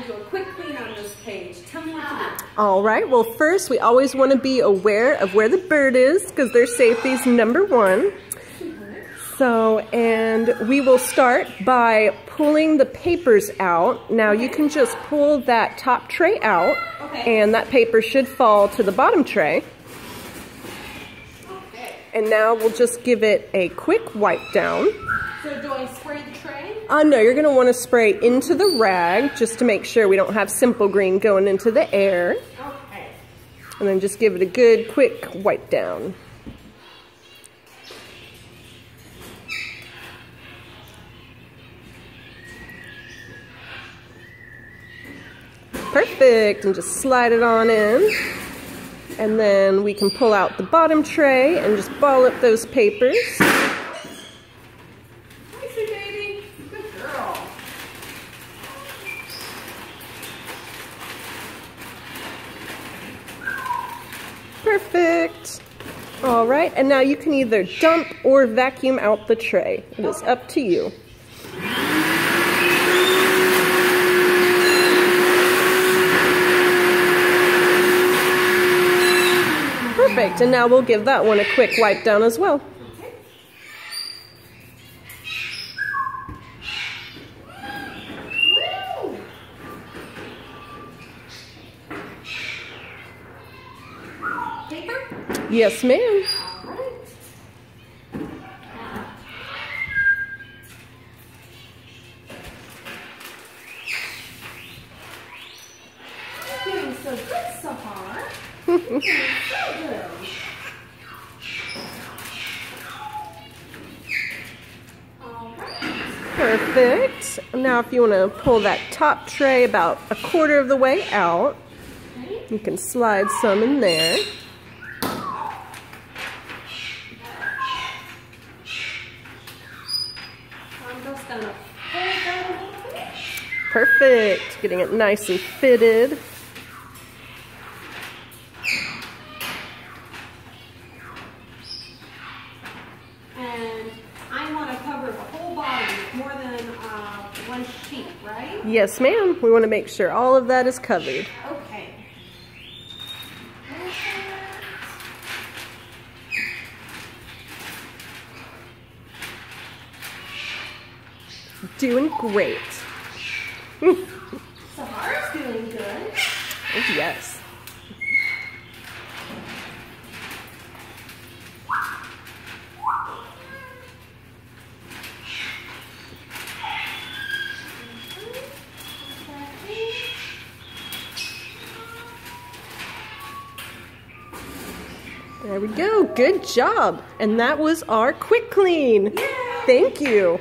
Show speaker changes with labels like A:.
A: to do a quick clean on this page. Tell me what to do.
B: All right, well first we always want to be aware of where the bird is because their safety is number one. So, and we will start by pulling the papers out. Now you can just pull that top tray out and that paper should fall to the bottom tray. And now we'll just give it a quick wipe down.
A: So do I spray the tray?
B: No, you're going to want to spray into the rag just to make sure we don't have Simple Green going into the air.
A: Okay.
B: And then just give it a good quick wipe down. Perfect, and just slide it on in. And then we can pull out the bottom tray and just ball up those papers.
A: Nicely, baby. Good girl.
B: Perfect. All right, and now you can either dump or vacuum out the tray. It is up to you. Perfect, and now we'll give that one a quick wipe down as well.
A: Okay. Woo! Paper?
B: Yes, ma'am.
A: All right. You're doing so good, Sahar. You're doing so good. All right.
B: Perfect. Now if you want to pull that top tray about a quarter of the way out,
A: Okay.
B: you can slide some in there.
A: I'm just gonna fold that a little bit.
B: Perfect. Getting it nice and fitted.
A: And I want to cover the whole body with more than one sheet, right?
B: Yes, ma'am. We want to make sure all of that is covered.
A: Okay.
B: Doing great.
A: Sahar's doing good.
B: Oh, yes. There we go. Good job. And that was our quick clean.
A: Yay!
B: Thank you.